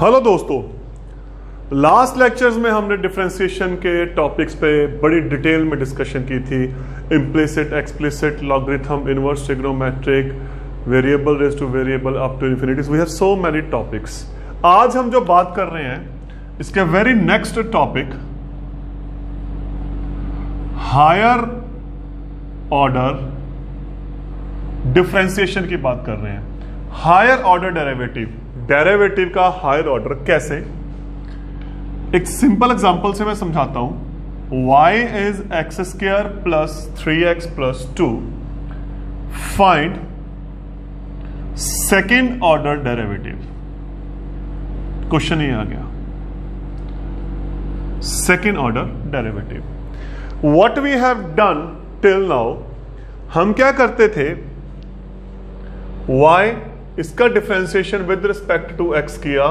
Hello दोस्तों, last lectures में हमने डिफरेंशिएशन के टॉपिक्स पे बड़ी डिटेल में डिस्कशन की थी। Implicit, explicit, logarithm, inverse trigonometric, variable raise to variable up to infinity. We have so many topics. आज हम जो बात कर रहे हैं इसके very next topic higher order differentiation की बात कर रहे हैं। हायर ऑर्डर डेरिवेटिव का हायर ऑर्डर कैसे? एक सिंपल एग्जांपल से मैं समझाता हूं। y is x square plus 3x plus 2। Find second order derivative. Question ये आ गया, second order derivative. What we have done till now, हम क्या करते थे, y इसका differentiation with respect to x किया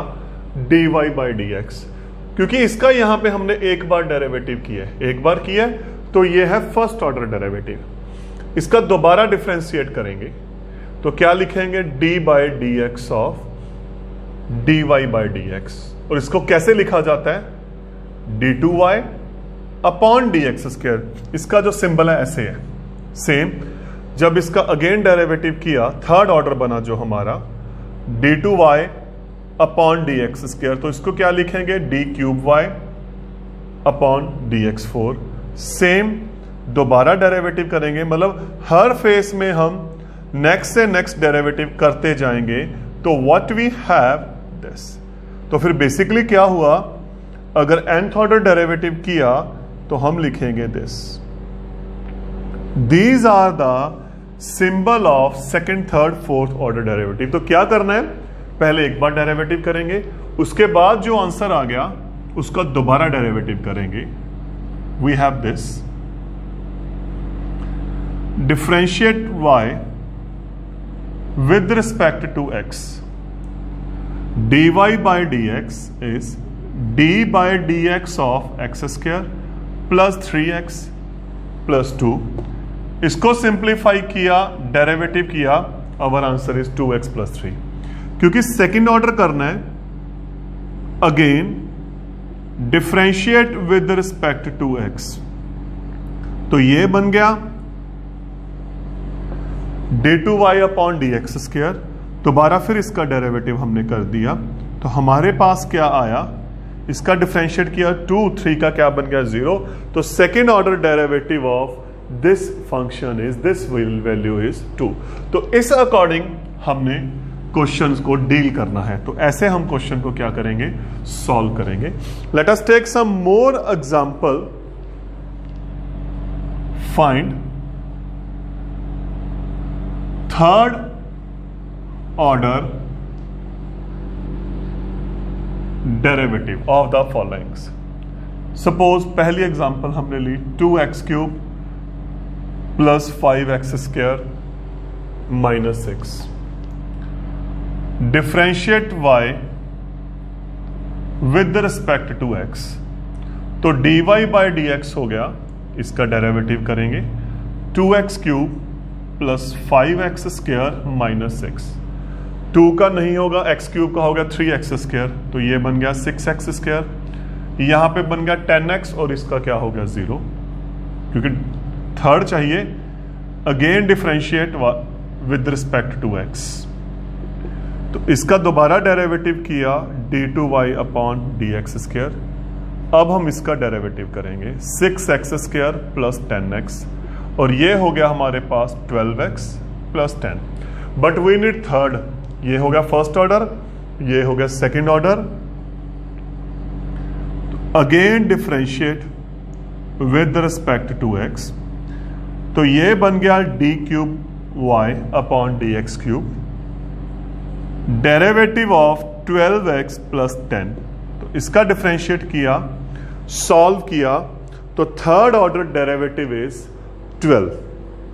dy बाई डी एक्स, क्योंकि इसका यहां पे हमने एक बार डेरिवेटिव किया है, एक बार किया है, तो ये है फर्स्ट ऑर्डर डेरिवेटिव। इसका दोबारा डिफरेंशिएट करेंगे तो क्या लिखेंगे, d by d x of d y by d x. और इसको कैसे लिखा जाता है, d two y upon d x square. इसका जो सिंबल है ऐसे है। सेम जब इसका अगेन डेरिवेटिव किया, थर्ड ऑर्डर बना जो हमारा, d two y upon d x square, तो इसको क्या लिखेंगे, d cube y upon d x four. Same दोबारा डेरिवेटिव करेंगे, मतलब हर फेस में हम नेक्स्ट से नेक्स्ट डेरिवेटिव करते जाएंगे। तो व्हाट वी हैव दिस। तो फिर बेसिकली क्या हुआ, अगर nth ऑर्डर डेरिवेटिव किया तो हम लिखेंगे this. These are the symbol of second, third, fourth order derivative. तो क्या करना है, पहले एक बार डेरिवेटिव करेंगे, उसके बाद जो आंसर आ गया उसका दोबारा डेरिवेटिव करेंगे। We have this, differentiate y with respect to x, dy by d x is d by d x of x square plus 3x plus 2। इसको सिंप्लीफाई किया, डेरिवेटिव किया, our answer is 2x plus 3। क्योंकि second order करना है, again differentiate with respect to x, तो ये बन गया d two y upon d x square. दोबारा फिर इसका डेरिवेटिव हमने कर दिया, तो हमारे पास क्या आया, इसका डिफरेंशिएट किया, 2, 3 का क्या बन गया, 0। तो second order derivative of this function is, this value is 2। तो इस अकॉर्डिंग हमने क्वेश्चंस को डील करना है। तो ऐसे हम क्वेश्चन को क्या करेंगे, सॉल्व करेंगे। Let us take some more example. Find third order derivative of the followings. Suppose पहली एग्जांपल हमने ली 2x cube plus 5x square minus 6। Differentiate y with respect to x, तो dy बाई डी एक्स हो गया, इसका derivative करेंगे 2x cube plus 5x square minus 6। 2 का नहीं होगा, x क्यूब का होगा 3x स्क्वायर, तो ये बन गया 6x स्क्वायर। यहां पे बन गया 10x और इसका क्या हो गया 0, क्योंकि थर्ड चाहिए। Again differentiate with respect to x, तो इसका दोबारा डेरिवेटिव किया, d two y upon d x square. अब हम इसका डेरिवेटिव करेंगे 6x स्क्वायर प्लस 10x, और ये हो गया हमारे पास 12x plus 10। But we need third, ये हो गया फर्स्ट ऑर्डर, ये हो गया second order. Again differentiate with respect to x, तो ये बन गया d cube y upon d x cube. Derivative of 12x plus 10, तो इसका डिफरेंशिएट किया, सॉल्व किया, तो थर्ड ऑर्डर डेरिवेटिव इज 12।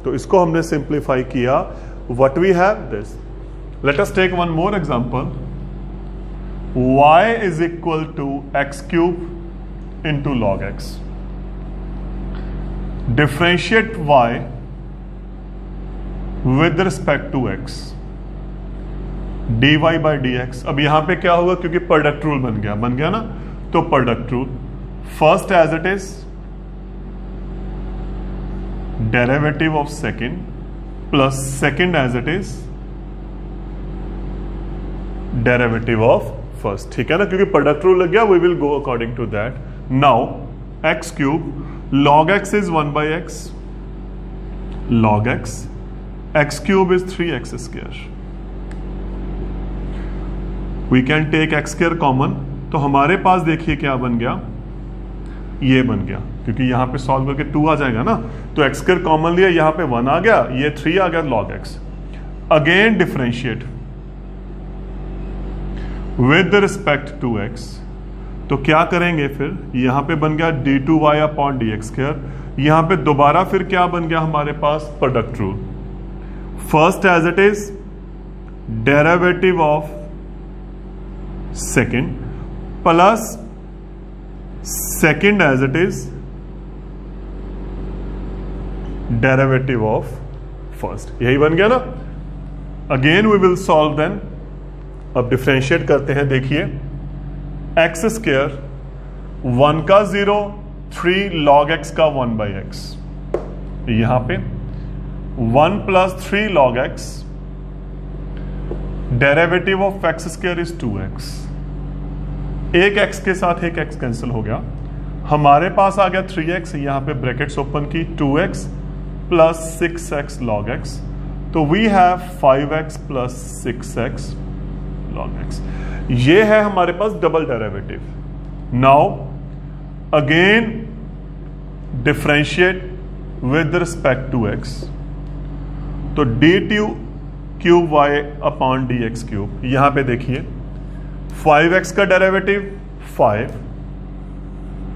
तो इसको हमने सिंप्लीफाई किया। What we have this. Let us take one more example. y is equal to x cube into log x। Differentiate y with respect to x, dy by d x. अब यहां पे क्या होगा, क्योंकि प्रोडक्ट रूल बन गया ना, तो product rule first as it is derivative of second plus second as it is derivative of first. ठीक है ना, क्योंकि प्रोडक्ट रूल लग गया, we will go according to that. Now x cube log x is 1 by x, log x, x cube is 3x square. We can take x square common, तो हमारे पास देखिए क्या बन गया, ये बन गया, क्योंकि यहां पे सॉल्व करके 2 आ जाएगा ना, तो x square कॉमन लिया, यहां पे 1 आ गया, ये 3 आ गया log x। Again differentiate with respect to x, तो क्या करेंगे फिर, यहां पे बन गया d2y upon d x square, यहां पे दोबारा फिर क्या बन गया हमारे पास, product rule first as it is derivative of second plus second as it is derivative of first, यही बन गया ना। Again we will solve then. अब डिफरेंशिएट करते हैं, देखिए एक्स स्क्वायर 1 का 0, 3 log x का 1 बाई एक्स, यहां पे 1 plus 3 log x, derivative of x square is 2x, एक x के साथ एक x कैंसिल हो गया, हमारे पास आ गया 3x, यहां पे ब्रैकेट्स ओपन की, 2x plus 6x log x, तो we have 5x plus 6x log x। ये है हमारे पास double derivative. Now again differentiate with respect to x, तो d two cube y upon d x cube, यहां पे देखिए 5x का डेरिवेटिव 5,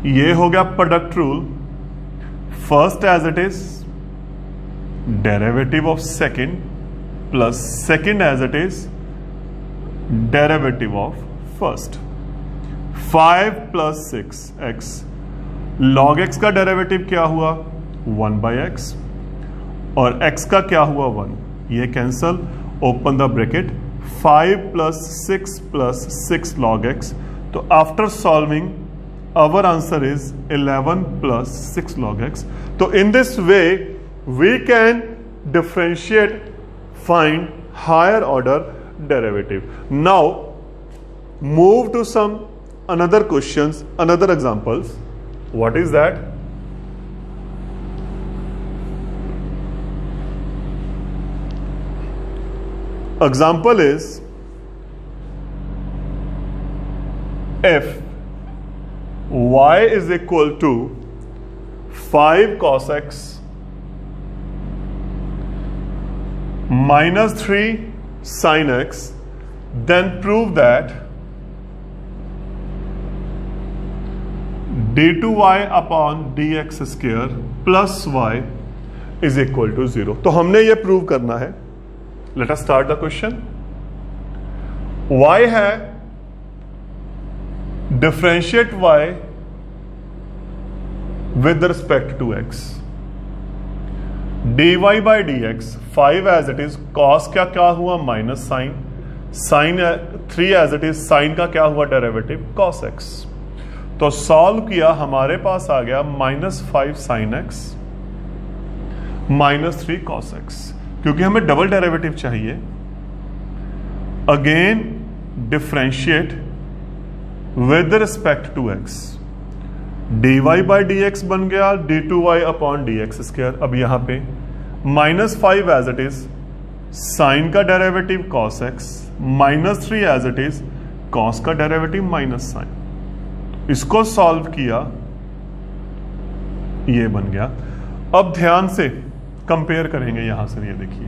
ये हो गया product rule first as it is derivative of second plus second as it is derivative of first, 5 plus 6x, log x का derivative क्या हुआ 1 बाई एक्स, और x का क्या हुआ 1, ये cancel, open the bracket, 5 plus 6 log x, तो after solving our answer is 11 plus 6 log x। तो in this way we can differentiate, find higher order derivative. Now move to some another questions, another examples. What is that? Example is if y is equal to 5 cos x minus 3 sin x, then prove that d2y upon dx square plus y is equal to 0। तो हमने ये prove करना है। Let us start the question. y है, differentiate y with respect to x, dy by d x, 5 as it is, cos क्या क्या हुआ minus sine, sine 3 as it is, sine का क्या हुआ डेरिवेटिव कॉस x। तो सॉल्व किया, हमारे पास आ गया -5 साइन x -3 कॉस x, क्योंकि हमें डबल डेरिवेटिव चाहिए। Again differentiate with respect to x, dy by d x बन गया d2y upon d x square. अब यहां पे -5 एज इट इज, साइन का derivative cos x, -3 as it is, cos का डेरिवेटिव माइनस साइन, इसको solve किया, ये बन गया। अब ध्यान से कंपेयर करेंगे यहां से, ये देखिए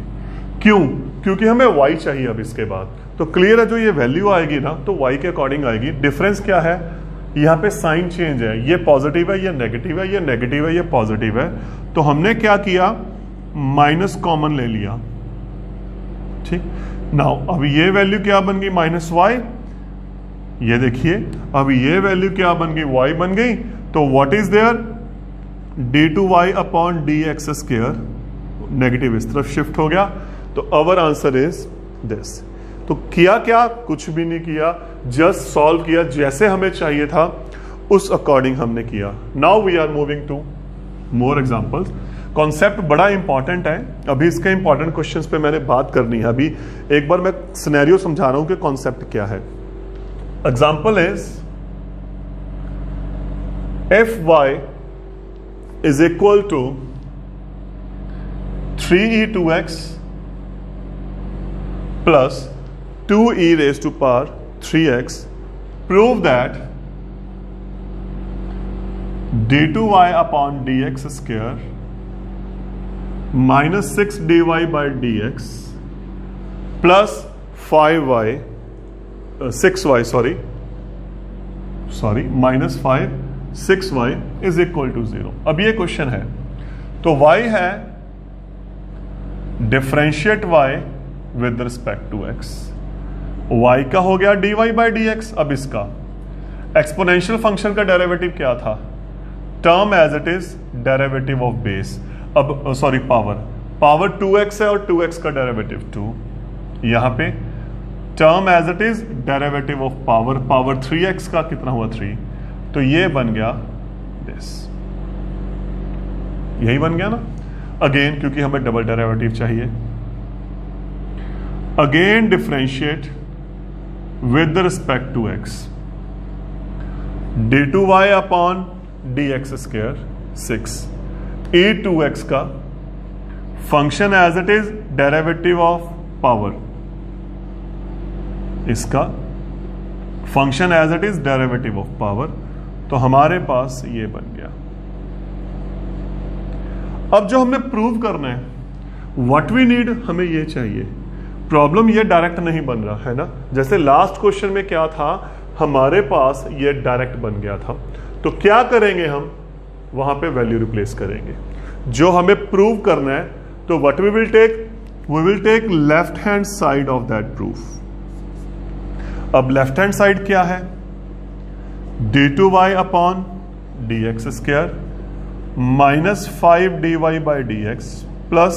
क्यों, क्योंकि हमें y चाहिए। अब इसके बाद तो क्लियर है, जो ये वैल्यू आएगी ना तो y के अकॉर्डिंग आएगी। डिफरेंस क्या है, यहाँ पे साइन चेंज है, ये पॉजिटिव है, ये नेगेटिव है, ये नेगेटिव है, ये पॉजिटिव है, तो हमने क्या किया, माइनस कॉमन ले लिया। ठीक, नाउ अब ये वैल्यू क्या बन गई -y, ये देखिए अब ये वैल्यू क्या बन गई, y बन गई। तो what is there, d2y upon d x square, negative इस तरफ शिफ्ट हो गया, तो अवर आंसर इज दिस। तो किया क्या, कुछ भी नहीं किया, जस्ट सॉल्व किया, जैसे हमें चाहिए था उस अकॉर्डिंग हमने किया। Now we are moving to more examples. Concept बड़ा इंपॉर्टेंट है, अभी इसके इंपॉर्टेंट क्वेश्चंस पे मैंने बात करनी है। अभी एक बार मैं सिनेरियो समझा रहा हूं कि कॉन्सेप्ट क्या है। Example is f y is equal to 3e2x plus 2e raised to power 3x. Prove that d2y upon dx square minus 6 dy by dx plus 5y 6y minus 5 6y is equal to 0। अब ये question है, तो y है differentiate y with respect to x। y का हो गया dy by dx। अब इसका एक्सपोनेंशियल फंक्शन का डेरिवेटिव क्या था, term as it is derivative of base. अब सॉरी पावर 2x है और 2x का डेरिवेटिव 2। यहां पे term as it is derivative of power 3x का कितना हुआ 3, तो ये बन गया दिस, यही बन गया ना। अगेन क्योंकि हमें डबल डेरिवेटिव चाहिए, again differentiate with respect to x, d2y upon dx square 6 e2x का function as it is derivative of power, इसका function as it is derivative of power, तो हमारे पास ये बन गया। अब जो हमें प्रूव करना है, व्हाट वी नीड, हमें ये चाहिए। प्रॉब्लम ये डायरेक्ट नहीं बन रहा है ना, जैसे लास्ट क्वेश्चन में क्या था, हमारे पास ये डायरेक्ट बन गया था। तो क्या करेंगे हम, वहां पे वैल्यू रिप्लेस करेंगे। जो हमें प्रूव करना है, तो what we will take left hand side of that proof. अब लेफ्ट हैंड साइड क्या है, d2y upon dx square minus 5 dy by dx plus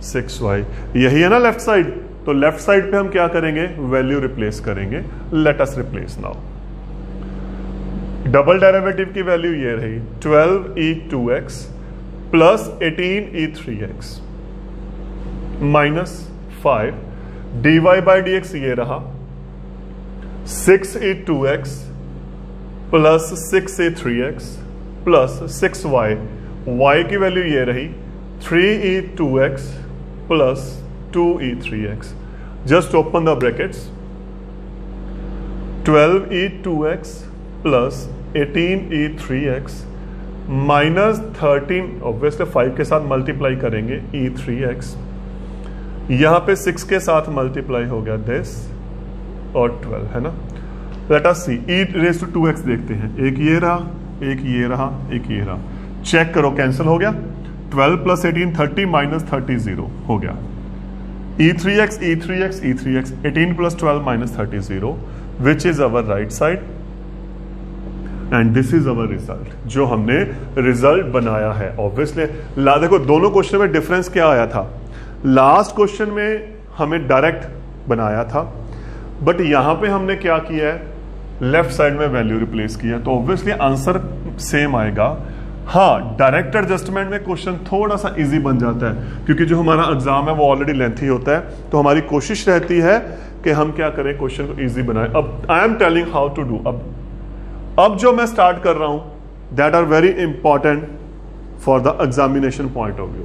6y, यही है ना लेफ्ट साइड। तो लेफ्ट साइड पे हम क्या करेंगे, वैल्यू रिप्लेस करेंगे। Let us replace now. Double derivative की वैल्यू ये रही 12e2x plus 18e3x minus 5 dy by dx ये रहा 6e2x plus 6e3x plus 6y, y की वैल्यू ये रही 3e2x plus 2e3x। Just open the brackets, 12e2x plus 18e3x minus 13, obviously 5 के साथ मल्टीप्लाई करेंगे e3x, यहां पे 6 के साथ मल्टीप्लाई हो गया दिस और 12 है ना। Let us see, e raise to 2x देखते हैं, एक ये रहा, एक ये रहा, एक ये रहा, चेक करो कैंसिल हो गया। 12 प्लस 18 30 माइनस 30 0 हो गया। e3x 18 plus 12 minus 30 0 which is our right side and this is our result, जो हमने रिजल्ट बनाया है। ऑब्वियसली देखो दोनों क्वेश्चन में डिफरेंस क्या आया था, लास्ट क्वेश्चन में हमें डायरेक्ट बनाया था, बट यहां पे हमने क्या किया है, लेफ्ट साइड में वैल्यू रिप्लेस किया, तो ऑब्वियसली आंसर सेम आएगा। हाँ, डायरेक्ट एडजस्टमेंट में क्वेश्चन थोड़ा सा इजी बन जाता है, क्योंकि जो हमारा एग्जाम है वो ऑलरेडी लेंथी होता है, तो हमारी कोशिश रहती है कि हम क्या करें, क्वेश्चन को इजी बनाएं। अब I am telling how to do. अब जो मैं स्टार्ट कर रहा हूं, that are very important for the examination point of view.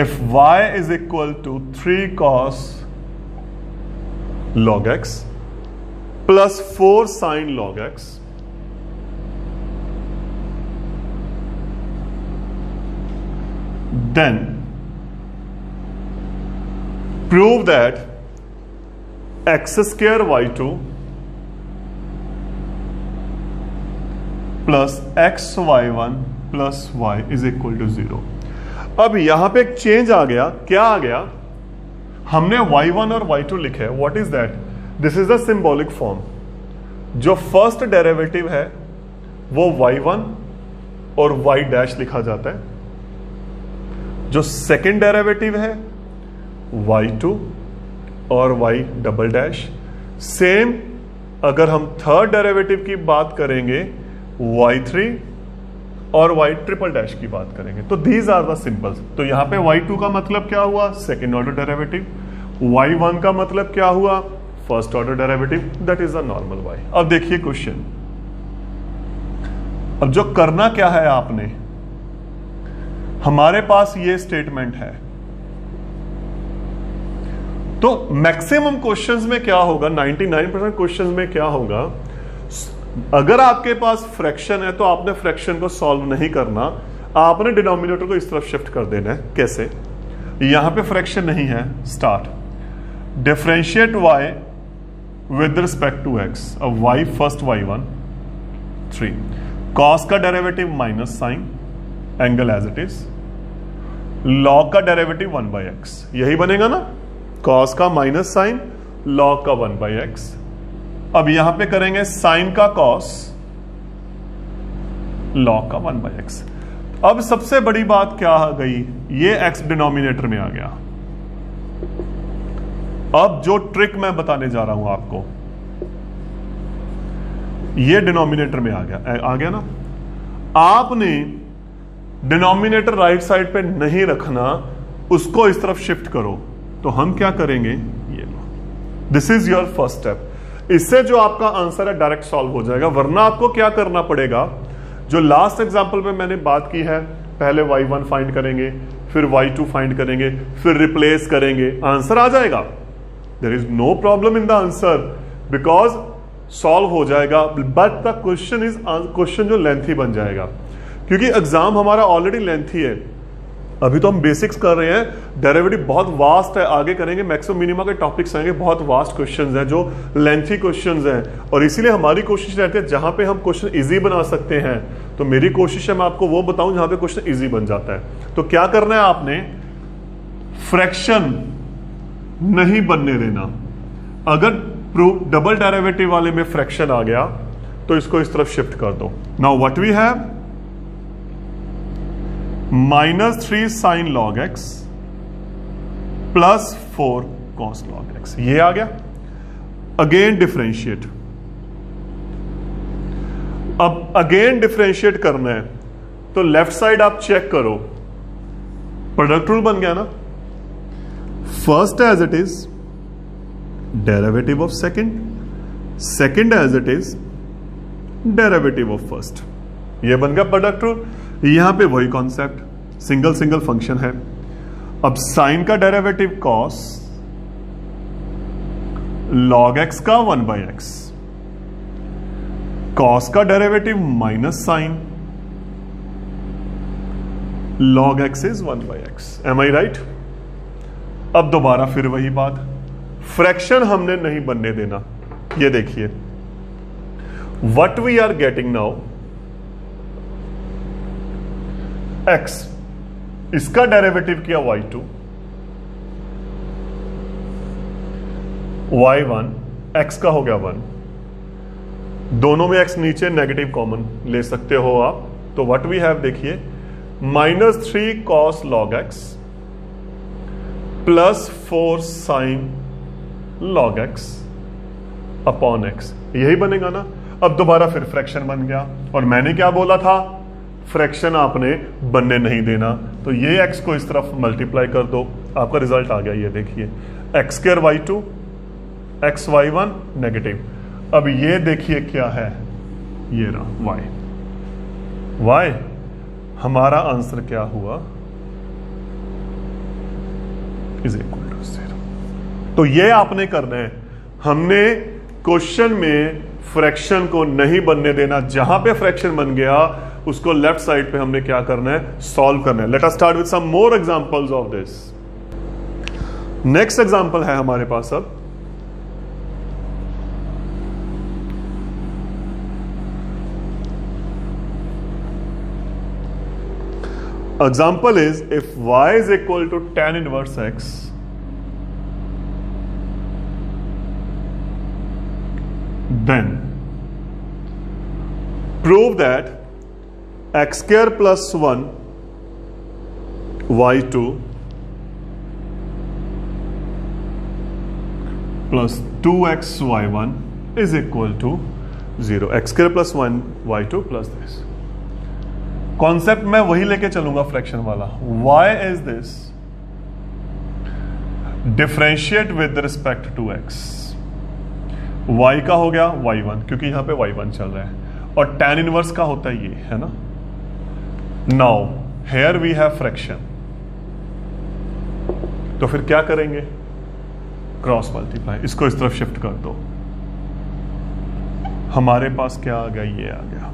If y is equal to 3 cos log x plus 4 sin log x then prove that x square y2 plus x y1 plus y is equal to 0। अब यहां पे एक change आ गया, क्या आ गया, हमने y1 और y2 लिखे है। What is that, this is the symbolic form. जो फर्स्ट डेरिवेटिव है वो y1 और y डैश लिखा जाता है, जो सेकंड डेरिवेटिव है y2 और y डबल डैश। सेम अगर हम थर्ड डेरिवेटिव की बात करेंगे y3 और y ट्रिपल डैश की बात करेंगे। तो दीज आर द सिंबल्स। तो यहां पे y2 का मतलब क्या हुआ, सेकेंड ऑर्डर डेरिवेटिव। y1 का मतलब क्या हुआ, first order derivative, that is a normal y। अब देखिए क्वेश्चन, अब जो करना क्या है आपने, हमारे पास ये स्टेटमेंट है, तो मैक्सिमम क्वेश्चंस में क्या होगा, 99% क्वेश्चंस में क्या होगा, अगर आपके पास फ्रैक्शन है तो आपने फ्रैक्शन को सॉल्व नहीं करना, आपने डिनोमिनेटर को इस तरफ शिफ्ट कर देना है। कैसे, यहां पे फ्रैक्शन नहीं है, start differentiate y with respect to x। अब y फर्स्ट y1 3, कॉस का derivative minus sine, angle as it is, log का डेरिवेटिव 1/x, यही बनेगा ना, कॉस का माइनस साइन, लॉग का 1/x। अब यहां पे करेंगे साइन का कॉस, लॉग का 1/x। अब सबसे बड़ी बात क्या आ गई, ये x डिनोमिनेटर में आ गया। अब जो ट्रिक मैं बताने जा रहा हूं आपको, ये डिनोमिनेटर में आ गया ना। आपने डिनोमिनेटर राइट साइड पे नहीं रखना, उसको इस तरफ शिफ्ट करो। तो हम क्या करेंगे, ये लो, this is your first step. इससे जो आपका आंसर है डायरेक्ट सॉल्व हो जाएगा। वरना आपको क्या करना पड़ेगा, जो लास्ट एग्जांपल में मैंने बात की है, पहले y1 फाइंड करेंगे, फिर y2 फाइंड करेंगे, फिर रिप्लेस करेंगे, आंसर आ जाएगा। There is no problem in the answer because solve हो जाएगा। But the question is, question जो लेंथी बन जाएगा, क्योंकि एग्जाम हमारा ऑलरेडी लेंथी है। अभी तो हम बेसिक्स कर रहे हैं, डेरिवेटिव बहुत वास्ट है, आगे करेंगे मैक्सिमम मिनिमा के टॉपिक्स आएंगे, बहुत वास्ट क्वेश्चंस हैं जो लेंथी क्वेश्चंस हैं। और इसीलिए हमारी कोशिश रहती है जहां पे हम क्वेश्चन इजी बना सकते हैं, तो मेरी कोशिश है मैं आपको वो बताऊं जहां पे क्वेश्चन इजी बन जाता है। तो क्या करना है आपने, फ्रैक्शन नहीं बनने देना। अगर प्रूफ डबल डेरिवेटिव वाले में फ्रैक्शन आ गया तो इसको इस तरफ शिफ्ट कर दो। Now what we have, -3 sine log x plus 4 cos log x, ये आ गया। अगेन डिफरेंशिएट, अब अगेन डिफरेंशिएट करना है तो लेफ्ट साइड आप चेक करो, प्रोडक्ट रूल बन गया ना। First as it is derivative of second, second as it is derivative of first, ये बन गया प्रोडक्ट रूल। यहां पे वही कॉन्सेप्ट, सिंगल सिंगल फंक्शन है। अब साइन का डेरिवेटिव कॉस, लॉग x का 1/x, कॉस का derivative minus sine, log x is 1/x। Am I right. अब दोबारा फिर वही बात, फ्रैक्शन हमने नहीं बनने देना। ये देखिए what we are getting now, x, इसका डेरिवेटिव किया y2, y1, x का हो गया 1, दोनों में x नीचे, नेगेटिव कॉमन ले सकते हो आप। तो व्हाट वी हैव देखिए, -3 cos log x plus 4 sign log x upon x, यही बनेगा ना। अब दोबारा फिर फ्रैक्शन बन गया, और मैंने क्या बोला था, फ्रैक्शन आपने बनने नहीं देना। तो ये x को इस तरफ मल्टीप्लाई कर दो, आपका रिजल्ट आ गया, ये देखिए x² y2 x y1 negative. अब ये देखिए क्या है, ये रहा y हमारा आंसर क्या हुआ, इज इक्वल टू 0। तो ये आपने करना है, हमने क्वेश्चन में फ्रैक्शन को नहीं बनने देना, जहां पे फ्रैक्शन बन गया उसको लेफ्ट साइड पे हमने क्या करना है, सॉल्व करना है। Let us start with some more examples of this. Next example है हमारे पास अब, example is if y is equal to tan inverse x, then prove that x square plus 1 y2 plus 2xy1 is equal to 0, x² plus 1y2 plus this. Concept मैं वही लेके चलूंगा fraction वाला। y is this, differentiate with respect to x। y का हो गया y1 क्योंकि यहां पे y1 चल रहा है, और tan इनवर्स का होता है ये, है ना। Now here we have fraction, तो फिर क्या करेंगे, क्रॉस मल्टीप्लाई, इसको इस तरफ शिफ्ट कर दो, हमारे पास क्या आ गया, ये आ गया।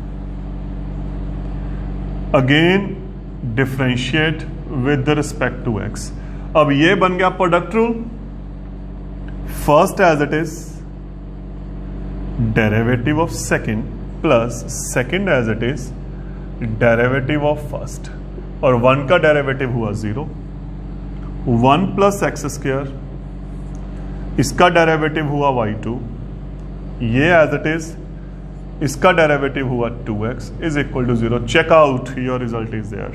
Again differentiate with respect to x। अब ये बन गया product rule, first as it is derivative of second plus second as it is derivative of first, और 1 का डेरिवेटिव हुआ 0, 1 प्लस x², इसका डेरिवेटिव हुआ y2, ये एज इट इज, इसका डेरिवेटिव हुआ 2x is equal to 0। Check out, your result is there.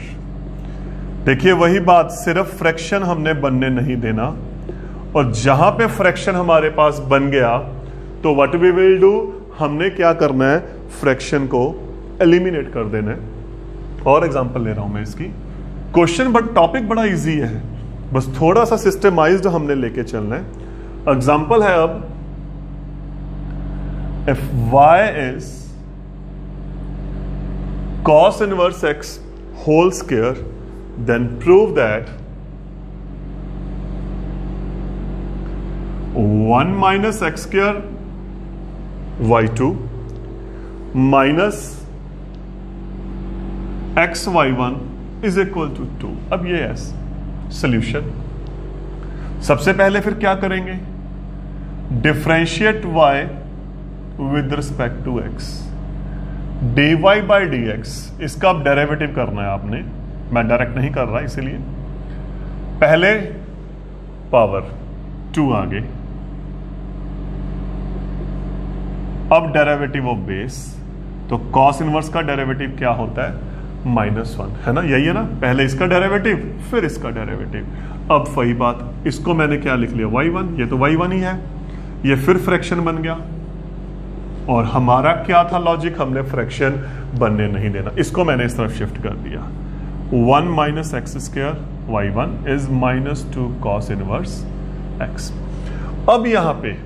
देखिए वही बात, सिर्फ फ्रैक्शन हमने बनने नहीं देना, और जहां पे फ्रैक्शन हमारे पास बन गया तो व्हाट वी विल डू, हमने क्या करना है, फ्रैक्शन को एलिमिनेट कर देना है। और एग्जांपल ले रहा हूं मैं इसकी, क्वेश्चन बट टॉपिक बड़ा इजी है, बस थोड़ा सा सिस्टमाइज्ड हमने लेके चलना है। एग्जांपल है अब, if y is cos inverse x whole square, then prove that 1 minus x square y2 minus x y1 is equal to 2। अब ये है सॉल्यूशन। सबसे पहले फिर क्या करेंगे, differentiate y with respect to x, dy by dx, इसका अब डेरिवेटिव करना है आपने, मैं डायरेक्ट नहीं कर रहा इसीलिए। पहले पावर 2 आगे, अब डेरिवेटिव ऑफ बेस, तो cos इनवर्स का डेरिवेटिव क्या होता है, -1, है ना, यही है ना। पहले इसका डेरिवेटिव फिर इसका डेरिवेटिव। अब वही बात, इसको मैंने क्या लिख लिया, y1, ये तो y1 ही है, ये फिर फ्रैक्शन बन गया, और हमारा क्या था लॉजिक, हमने फ्रैक्शन बनने नहीं देना, इसको मैंने इस तरफ शिफ्ट कर दिया। 1 minus x² y1 is -2 cos inverse x। अब यहां पे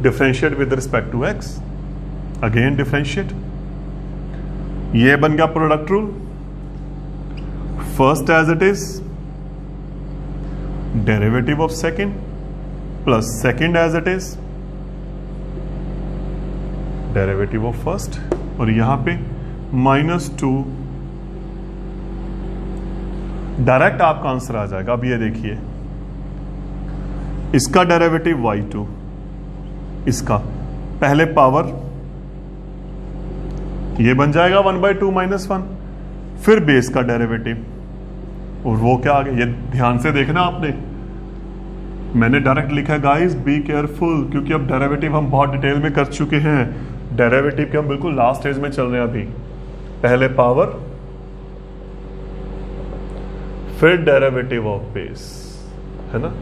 differentiate with respect to x, again differentiate, ये बन गया product rule, first as it is derivative of second plus second as it is derivative of first, और यहां पे -2, direct आपका आंसर आ जाएगा। अब ये देखिए, इसका डेरिवेटिव y2, इसका पहले पावर, ये बन जाएगा 1/2 -1, फिर बेस का डेरिवेटिव, और वो क्या आ गया, ये ध्यान से देखना आपने, मैंने डायरेक्ट लिखा है गाइस, बी केयरफुल, क्योंकि अब डेरिवेटिव हम बहुत डिटेल में कर चुके हैं, डेरिवेटिव के हम बिल्कुल लास्ट स्टेज में चल रहे हैं अभी। पहले पावर, फिर डेरिवेटिव ऑफ बेस, है ना,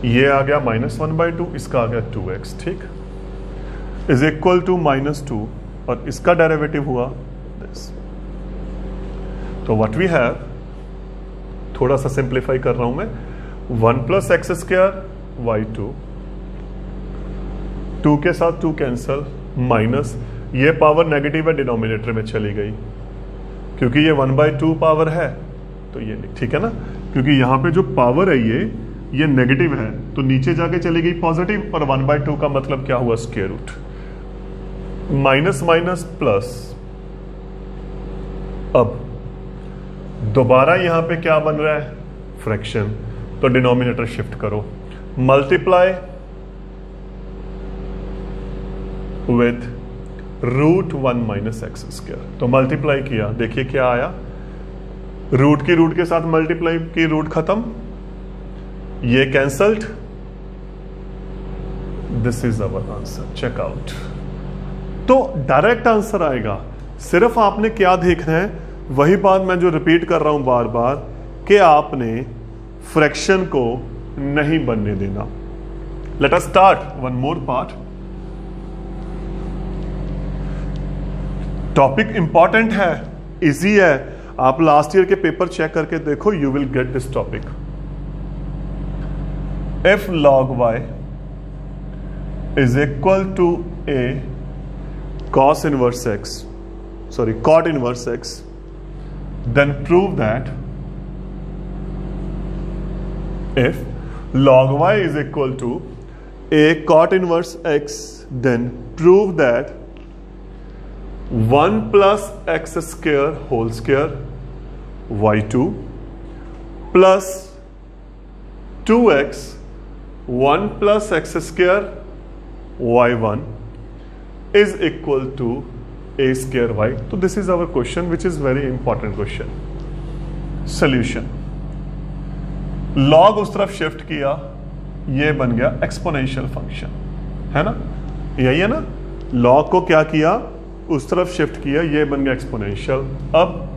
ये आ गया -1/2, इसका आ गया 2x, ठीक, इज इक्वल टू -2, और इसका डेरिवेटिव हुआ दिस। तो व्हाट वी हैव, थोड़ा सा सिंप्लीफाई कर रहा हूं मैं, 1 प्लस x² y2, 2 के साथ 2 कैंसल, माइनस, ये पावर नेगेटिव है, डिनोमिनेटर में चली गई, क्योंकि ये 1/2 पावर है, तो ये ठीक है ना, क्योंकि यहां पे जो पावर है ये नेगेटिव है, तो नीचे जाके चली गई पॉजिटिव, और 1/2 का मतलब क्या हुआ, square root, minus minus plus. अब दोबारा यहां पे क्या बन रहा है, फ्रैक्शन, तो डिनोमिनेटर शिफ्ट करो, मल्टीप्लाई विथ √1 माइनस x², तो मल्टीप्लाई किया, देखिए क्या आया, रूट की रूट के साथ मल्टीप्लाई की, रूट खत्म, ये cancelled, this is our answer, check out. तो डायरेक्ट आंसर आएगा, सिर्फ आपने क्या देखना है, वही बात मैं जो रिपीट कर रहा हूं बार बार, कि आपने फ्रैक्शन को नहीं बनने देना, late us start one more part. Topic important है, इजी है. आप लास्ट ईयर के पेपर चेक करके देखो, you will get this topic. If log y is equal to a cos inverse x, cot inverse x, then prove that if log y is equal to a cot inverse x, then prove that 1 plus x square whole square y2 plus 2x 1 plus x square y1 is equal to a square y. So this is our question, which is very important question. Solution. log उस तरफ shift किया, ये बन गया exponential function, है ना, यही है ना. log को क्या किया, उस तरफ शिफ्ट किया, ये बन गया एक्सपोनेंशियल. अब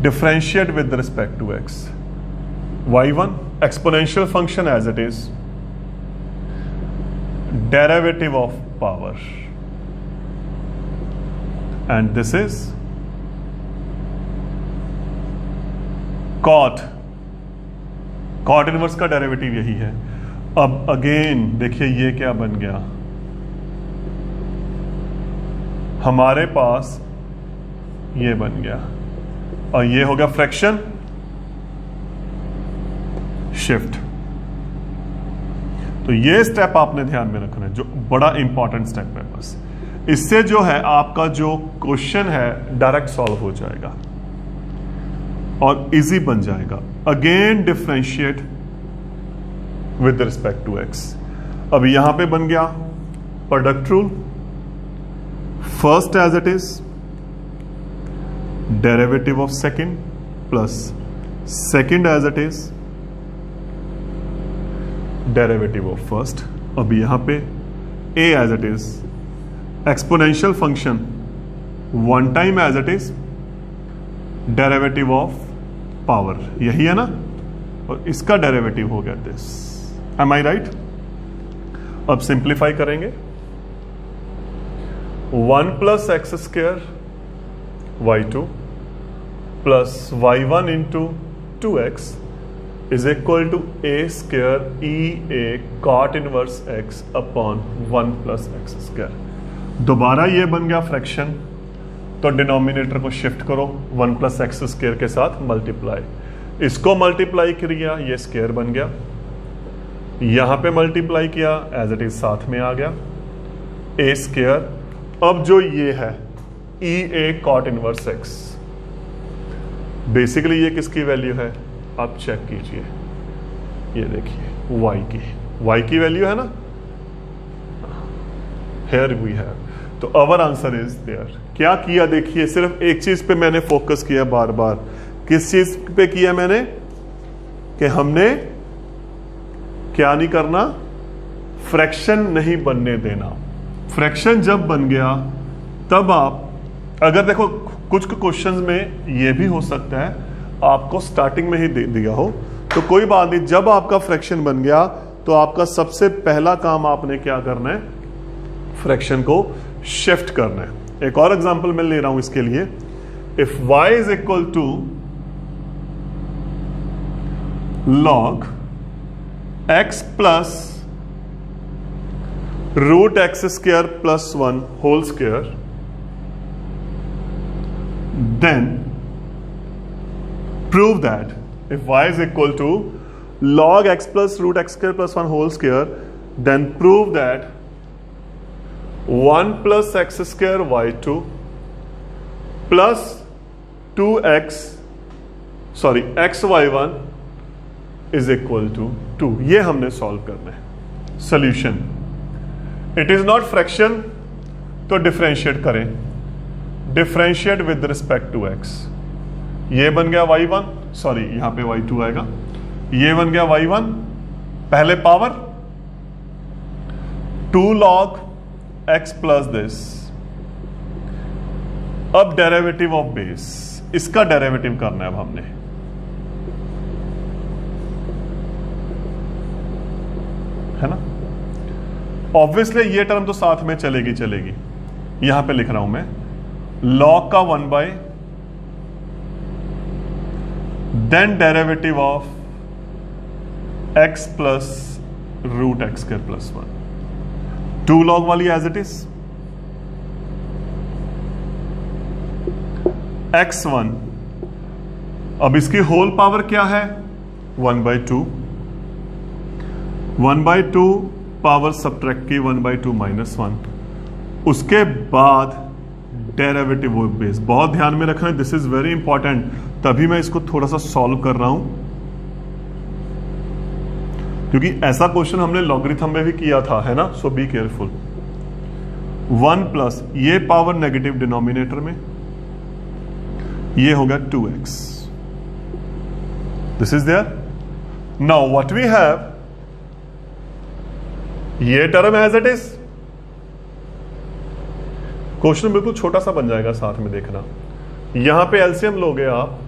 differentiate with respect to x. y1 exponential function as it is, derivative of power, and this is cot inverse का डेरिवेटिव यही है. अब अगेन देखिए ये क्या बन गया, हमारे पास ये बन गया और ये हो गया फ्रैक्शन शिफ्ट. तो ये स्टेप आपने ध्यान में रखना है, जो बड़ा इंपॉर्टेंट स्टेप है. बस इससे जो है आपका जो क्वेश्चन है डायरेक्ट सॉल्व हो जाएगा और इजी बन जाएगा. Again differentiate with respect to x. अब यहां पे बन गया product rule, first as it is derivative of second plus second as it is derivative of first. अब यहां पे a as it is exponential function one time as it is derivative of power, यही है ना, और इसका derivative हो गया दिस. Am I right? अब सिंप्लीफाई करेंगे. 1 plus x square y2 plus y1 into 2x is equal to a square e a cot inverse x upon 1 plus x square. दोबारा ये बन गया फ्रैक्शन, तो डिनोमिनेटर को शिफ्ट करो, 1 प्लस एक्स स्क्वायर के साथ मल्टीप्लाई. इसको मल्टीप्लाई किया, ये स्क्वायर बन गया. यहां पे मल्टीप्लाई किया, एज इट इज साथ में आ गया ए स्क्वायर. अब जो ये है ई ए कॉट इनवर्स एक्स, बेसिकली ये किसकी वैल्यू है आप चेक कीजिए, ये देखिए y की वैल्यू है ना, here we have. तो our answer is there. क्या किया देखिए, सिर्फ एक चीज पे मैंने फोकस किया बार बार. किस चीज पे किया मैंने, कि हमने क्या नहीं करना, फ्रैक्शन नहीं बनने देना. फ्रैक्शन जब बन गया तब आप, अगर देखो कुछ क्वेश्चंस में ये भी हो सकता है आपको स्टार्टिंग में ही दे दिया हो, तो कोई बात नहीं. जब आपका फ्रैक्शन बन गया तो आपका सबसे पहला काम आपने क्या करना है, फ्रैक्शन को शिफ्ट करना है. एक और एग्जांपल मैं ले रहा हूं इसके लिए. If y is equal to log x plus root x square plus 1 whole square, then prove that if y is equal to log x plus root x square plus 1 whole square, then prove that 1 plus x square y2 plus 2x xy1 is equal to 2. ये हमने solve करना है. Solution, it is not fraction, तो differentiate करें. Differentiate with respect to x. ये बन गया y1, sorry यहां पे y2 आएगा. ये बन गया y1, पहले power 2 log x plus this. अब डेरिवेटिव ऑफ बेस, इसका डेरिवेटिव करना है अब हमने. है ना। ऑब्वियसली ये टर्म तो साथ में चलेगी चलेगी, यहां पे लिख रहा हूं मैं log का 1 by then derivative of x plus root x square plus 1, 2 log वाली एज इट इज, x1 अब इसकी होल पावर क्या है 1 बाय 2, 1 बाय 2 पावर सब्ट्रैक्ट की 1 बाय 2 माइनस 1, उसके बाद डेरिवेटिव बेस। बहुत ध्यान में रखना, दिस इज वेरी इंपॉर्टेंट, तभी मैं इसको थोड़ा सा सॉल्व कर रहा हूं, क्योंकि ऐसा क्वेश्चन हमने लॉगरिथम में भी किया था, है ना। So be careful. 1 प्लस ये पावर नेगेटिव डिनोमिनेटर में, ये होगा 2x, this is there. Now what we have, ये term as it is, question बिल्कुल छोटा सा बन जाएगा, साथ में देखना। यहां पे एलसीएम लोगे आप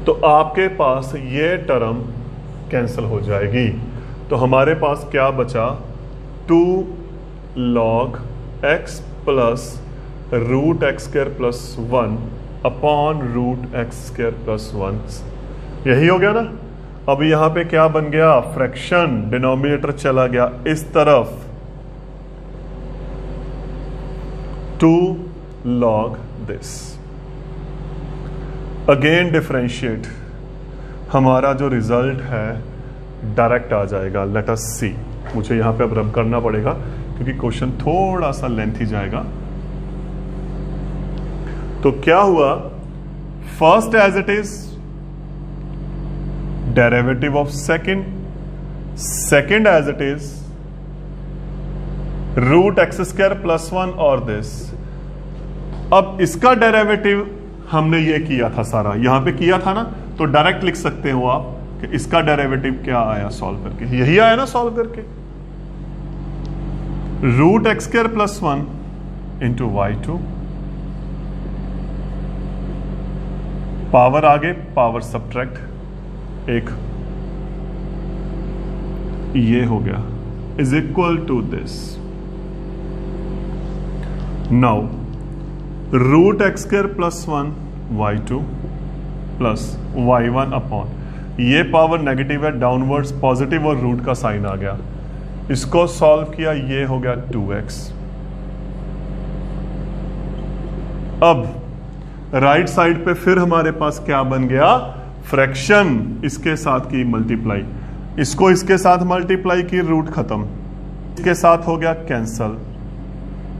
तो आपके पास ये टर्म कैंसिल हो जाएगी, तो हमारे पास क्या बचा 2 log x plus root x square plus 1 upon root x square plus 1, यही हो गया ना। अब यहां पे क्या बन गया, फ्रैक्शन, डिनोमिनेटर चला गया इस तरफ, 2 log दिस। अगेन डिफरेंशिएट, हमारा जो रिजल्ट है डायरेक्ट आ जाएगा। लेट अस सी, मुझे यहां पे अब रब करना पड़ेगा क्योंकि क्वेश्चन थोड़ा सा लेंथी जाएगा। तो क्या हुआ, first as it is derivative of second, second as it is root x square plus 1 और दिस। अब इसका डेरिवेटिव हमने ये किया था सारा, यहां पे किया था ना, तो डायरेक्ट लिख सकते हो आप कि इसका डेरिवेटिव क्या आया सॉल्व करके, यही आया ना सॉल्व करके, root x square plus 1 into y2, power आगे पावर सब्ट्रैक्ट एक, ये हो गया is equal to this. Now root x square plus 1 y2 plus y1 upon, ये पावर नेगेटिव है, डाउनवर्ड्स पॉजिटिव और रूट का साइन आ गया, इसको सॉल्व किया, ये हो गया 2x। अब राइट साइड पे फिर हमारे पास क्या बन गया, फ्रैक्शन, इसके साथ की मल्टीप्लाई, इसको इसके साथ मल्टीप्लाई की, रूट खत्म, इसके साथ हो गया कैंसल।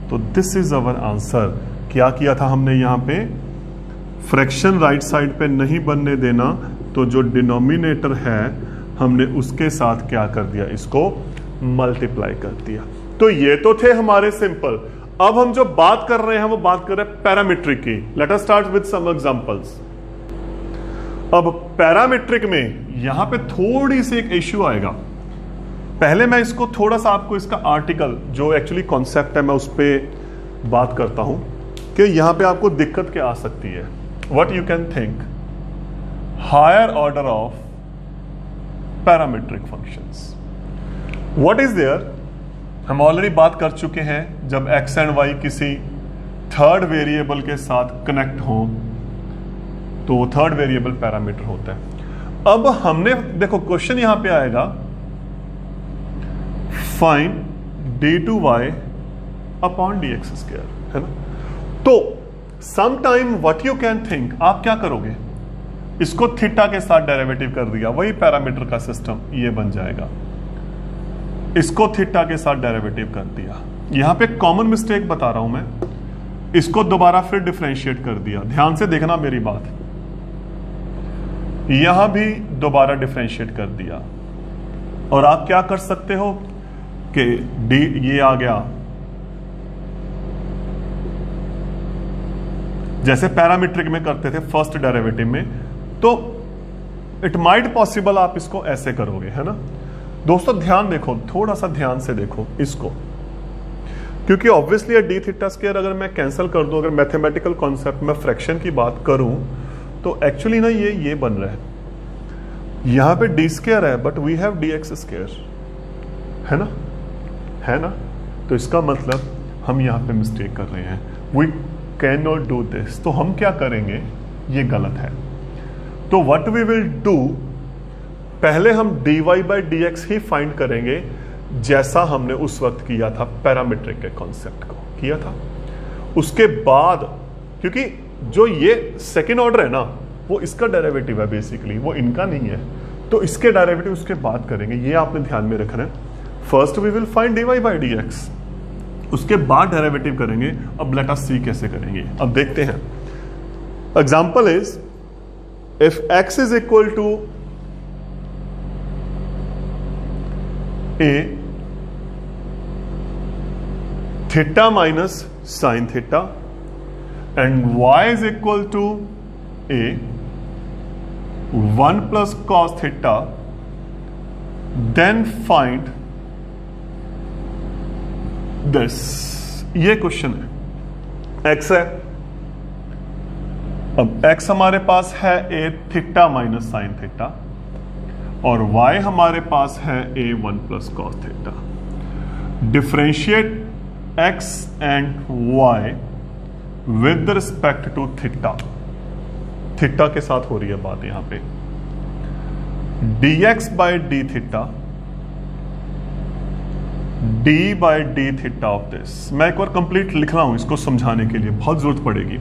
तो दिस इज अवर आंसर। क्या किया था हमने यहां पे, फ्रैक्शन राइट साइड पे नहीं बनने देना, तो जो डिनोमिनेटर है हमने उसके साथ क्या कर दिया, इसको मल्टीप्लाई कर दिया। तो ये तो थे हमारे सिंपल। अब हम जो बात कर रहे हैं वो बात कर रहे हैं पैरामीट्रिक की। Let us start with some examples. अब पैरामीट्रिक में यहां पे थोड़ी सी एक इश्यू आएगा। पहले मैं इसको थोड़ा सा आपको इसका आर्टिकल जो एक्चुअली कॉन्सेप्ट है मैं उस पर बात करता हूं कि यहां पे आपको दिक्कत क्या आ सकती है। What you can think, higher order of parametric functions, what is there. हम ऑलरेडी बात कर चुके हैं, जब x एंड y किसी थर्ड वेरिएबल के साथ कनेक्ट हो तो वो थर्ड वेरिएबल पैरामीटर होता है। अब हमने देखो क्वेश्चन यहां पे आएगा, find d2y upon dx square, है ना। तो sometime what you can think, आप क्या करोगे, इसको थीटा के साथ डेरिवेटिव कर दिया, वही पैरामीटर का सिस्टम ये बन जाएगा, इसको थीटा के साथ डेरिवेटिव कर दिया। यहां पे कॉमन मिस्टेक बता रहा हूं मैं, इसको दोबारा फिर डिफरेंशिएट कर दिया। ध्यान से देखना मेरी बात, यहां भी दोबारा डिफरेंशिएट कर दिया। और आप क्या कर सकते हो कि डी ये आ गया, जैसे पैरामीट्रिक में करते थे फर्स्ट डेरिवेटिव में, तो इट माइट पॉसिबल आप इसको ऐसे करोगे, है ना। दोस्तों ध्यान देखो, थोड़ा सा ध्यान से देखो इसको, क्योंकि ऑब्वियसली डी थीटा स्क्वायर अगर मैं कैंसिल कर दूं, अगर मैथमेटिकल कॉन्सेप्ट में फ्रैक्शन की बात करूं, तो एक्चुअली ना ये बन रहा है। यहां पे डी स्क्वायर है but we have d x square, है ना, है ना। तो इसका मतलब हम यहां पे मिस्टेक कर रहे हैं, we can not do this. तो हम क्या करेंगे, ये गलत है। तो व्हाट वी विल डू, पहले हम dy by d x he find करेंगे जैसा हमने उस वक्त किया था, पैरामीट्रिक के कॉन्सेप्ट को किया था। उसके बाद क्योंकि जो ये सेकेंड ऑर्डर है ना, वो इसका डेरिवेटिव है बेसिकली, वो इनका नहीं है, तो इसके डेरिवेटिव उसके बाद करेंगे, ये आपने ध्यान में रखना है। First we will find dy by d x, उसके बाद डेरिवेटिव करेंगे। अब लेट अस सी कैसे करेंगे, अब देखते हैं। Example is if x is equal to a theta minus sine theta and y is equal to a 1 plus cos theta, then find this. ये क्वेश्चन है, x है, अब x हमारे पास है a theta minus sine theta और y हमारे पास है a 1 plus cos theta. Differentiate x and y with respect to theta, theta के साथ हो रही है बात यहां पे। dx by d theta, d by d theta of this. मैं एक बार कंप्लीट लिख रहा हूं इसको समझाने के लिए, बहुत जरूरत पड़ेगी।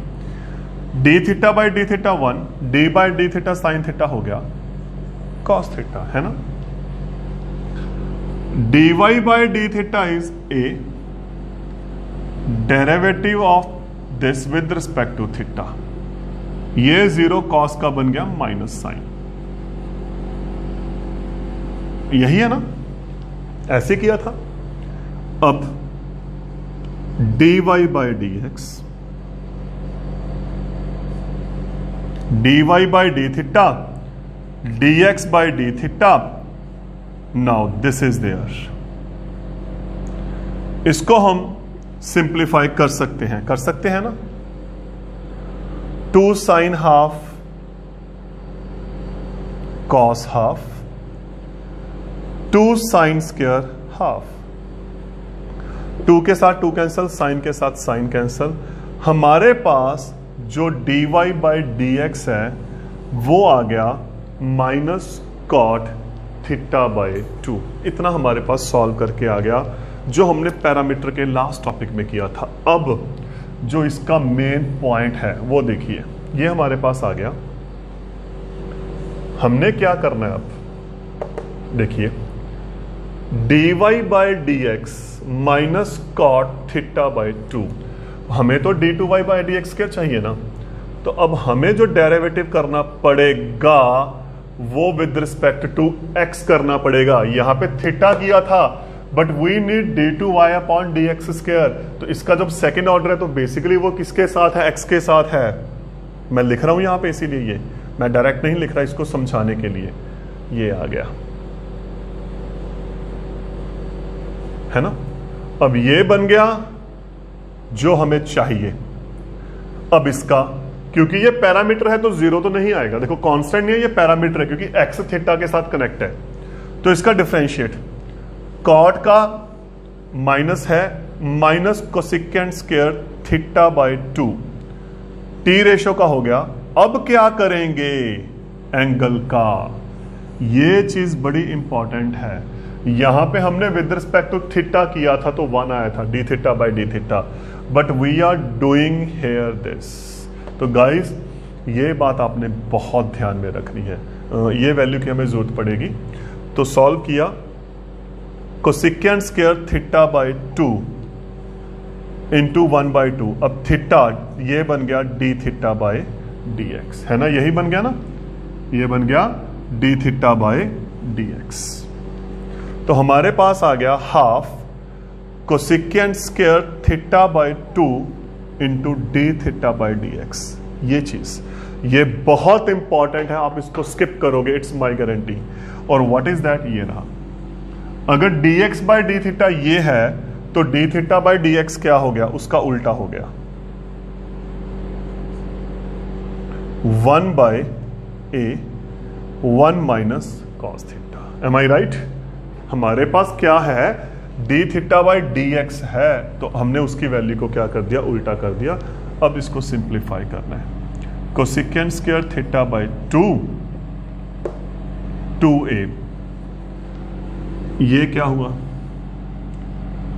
D theta by d theta 1, d by d theta sine theta हो गया कॉस थीटा, है ना। D y by d theta is a derivative of this with respect to theta, ये 0 कॉस का बन गया माइनस साइन, यही है ना, ऐसे किया था। अब d y by d x, d y by d theta, d x by d theta, now this is there. इसको हम सिंप्लीफाई कर सकते हैं ना। 2 sine half cos half, 2 sine square half, 2 के साथ 2 कैंसल, साइन के साथ साइन कैंसल। हमारे पास जो dy बाई डी एक्स है वो आ गया माइनस कॉट थीटा बाई 2। इतना हमारे पास सॉल्व करके आ गया, जो हमने पैरामीटर के लास्ट टॉपिक में किया था। अब जो इसका मेन पॉइंट है वो देखिए, ये हमारे पास आ गया। हमने क्या करना है, अब देखिए dy by d x minus cot theta by 2, हमें तो d2y बाई डी एक्स क्या चाहिए ना, तो अब हमें जो डेरिवेटिव करना पड़ेगा वो विद रिस्पेक्ट टू x करना पड़ेगा। यहां पे थीटा किया था but we need d2y upon d x square, तो इसका जब सेकेंड ऑर्डर है तो बेसिकली वो किसके साथ है, x के साथ है। मैं लिख रहा हूं यहां पे इसीलिए, ये मैं डायरेक्ट नहीं लिख रहा, इसको समझाने के लिए ये आ गया, है ना। अब ये बन गया जो हमें चाहिए। अब इसका क्योंकि ये पैरामीटर है तो 0 तो नहीं आएगा, देखो कांस्टेंट नहीं है, ये पैरामीटर है क्योंकि x थीटा के साथ कनेक्ट है। तो इसका डिफरेंशिएट, कॉट का माइनस है, minus cosecant square theta by 2, T ratio का हो गया। अब क्या करेंगे, एंगल का, ये चीज बड़ी इंपॉर्टेंट है। यहां पे हमने विद रिस्पेक्ट टू थीटा किया था तो 1 आया था, d theta by d theta, but we are doing here this. तो गाइस ये बात आपने बहुत ध्यान में रखनी है, ये वैल्यू की हमें जरूरत पड़ेगी। तो सॉल्व किया, cosecant square theta by 2 into 1 by 2, अब थीटा ये बन गया D theta by d x, है ना, यही बन गया ना, ये बन गया D theta by d x. तो हमारे पास आ गया half cosecant square theta by 2 into D theta by d x. ये चीज ये बहुत इंपॉर्टेंट है, आप इसको स्किप करोगे इट्स माई गारंटी। और व्हाट इज दैट, ये रहा। अगर d x by d theta ये है तो d theta by d x क्या हो गया, उसका उल्टा हो गया, 1 by a 1 minus cos theta. Am I right? हमारे पास क्या है, d theta by d x है, तो हमने उसकी वैल्यू को क्या कर दिया, उल्टा कर दिया। अब इसको सिंप्लीफाई करना है। Cosecant square theta by 2a, ये क्या हुआ,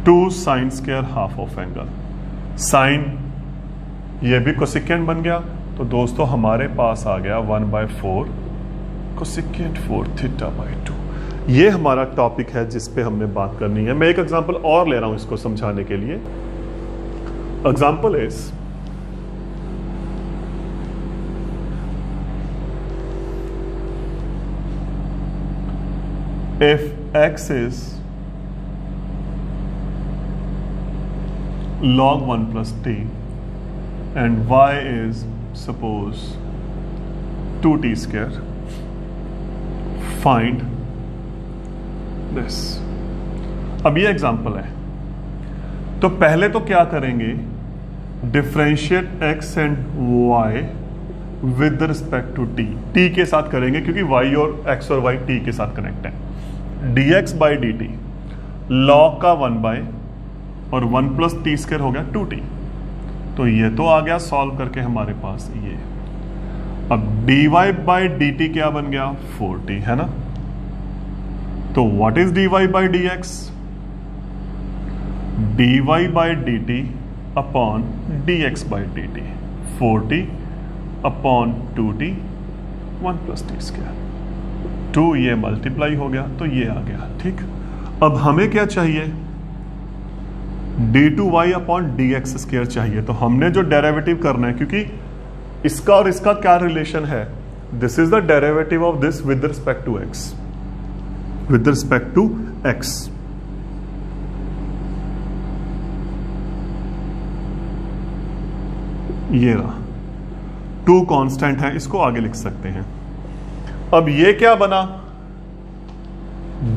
2 sine square half of angle, sine ये भी कोसेकेंड बन गया, तो दोस्तों हमारे पास आ गया 1/4 कोसेकेंड 4 थीटा बाई 2। ये हमारा टॉपिक है जिस पे हमने बात करनी है। मैं एक एग्जांपल और ले रहा हूं इसको समझाने के लिए। Example is if x is log 1 plus t and y is suppose 2t square, find this। अब ये एग्जांपल है, तो पहले तो क्या करेंगे, differentiate x and y with respect to t के साथ करेंगे, क्योंकि y और x और y t के साथ कनेक्ट है। dx by D T, log का 1 बाय और 1 प्लस टी स्क्वायर हो गया 2t, तो ये तो आ गया सॉल्व करके हमारे पास ये। अब dy बाई डी टी क्या बन गया, 4t, है ना। तो what is dy by d x, dy by D T upon d x by D T, 4t upon 2t 1 plus T square, 2 ये मल्टीप्लाई हो गया तो ये आ गया, ठीक। अब हमें क्या चाहिए, d2y upon d x square चाहिए। तो हमने जो डेरिवेटिव करना है, क्योंकि इसका और इसका क्या रिलेशन है, this is the derivative of this with respect to x, with respect to x। ये रहा, 2 कांस्टेंट है, इसको आगे लिख सकते हैं। अब ये क्या बना,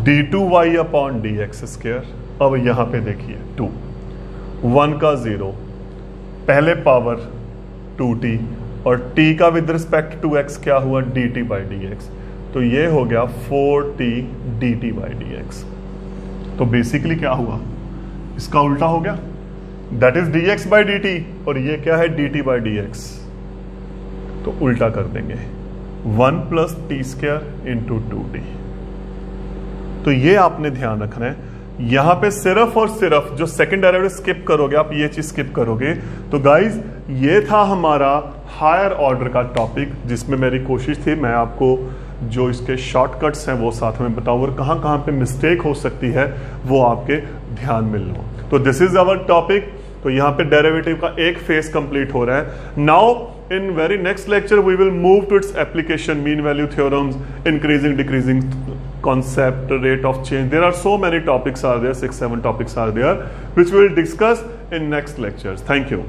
d2y upon d x square. अब यहां पे देखिए 2, 1 का 0, पहले पावर 2t और t का विद रिस्पेक्ट टू x क्या हुआ, dt बाई डी एक्स, तो ये हो गया 4t dt by d x. तो बेसिकली क्या हुआ, इसका उल्टा हो गया, that is dx by dt, और ये क्या है, dt बाई डी एक्स। तो उल्टा कर देंगे, 1 plus T square into 2t। तो ये आपने ध्यान रखना है, यहां पे सिर्फ और सिर्फ जो सेकंड डेरिवेटिव स्किप करोगे आप, ये चीज स्किप करोगे। तो गाइज ये था हमारा हायर ऑर्डर का टॉपिक, जिसमें मेरी कोशिश थी मैं आपको जो इसके शॉर्टकट्स हैं वो साथ में बताऊं, और कहां कहां पे मिस्टेक हो सकती है वो आपके ध्यान में लो। तो दिस इज आवर टॉपिक। तो यहाँ पे डेरिवेटिव का एक फेज कंप्लीट हो रहा है। Now in very next lecture we will move to its application, mean value theorems, increasing decreasing concept, rate of change. There are so many topics are there, 6-7 topics are there, which we will discuss in next lectures. Thank you.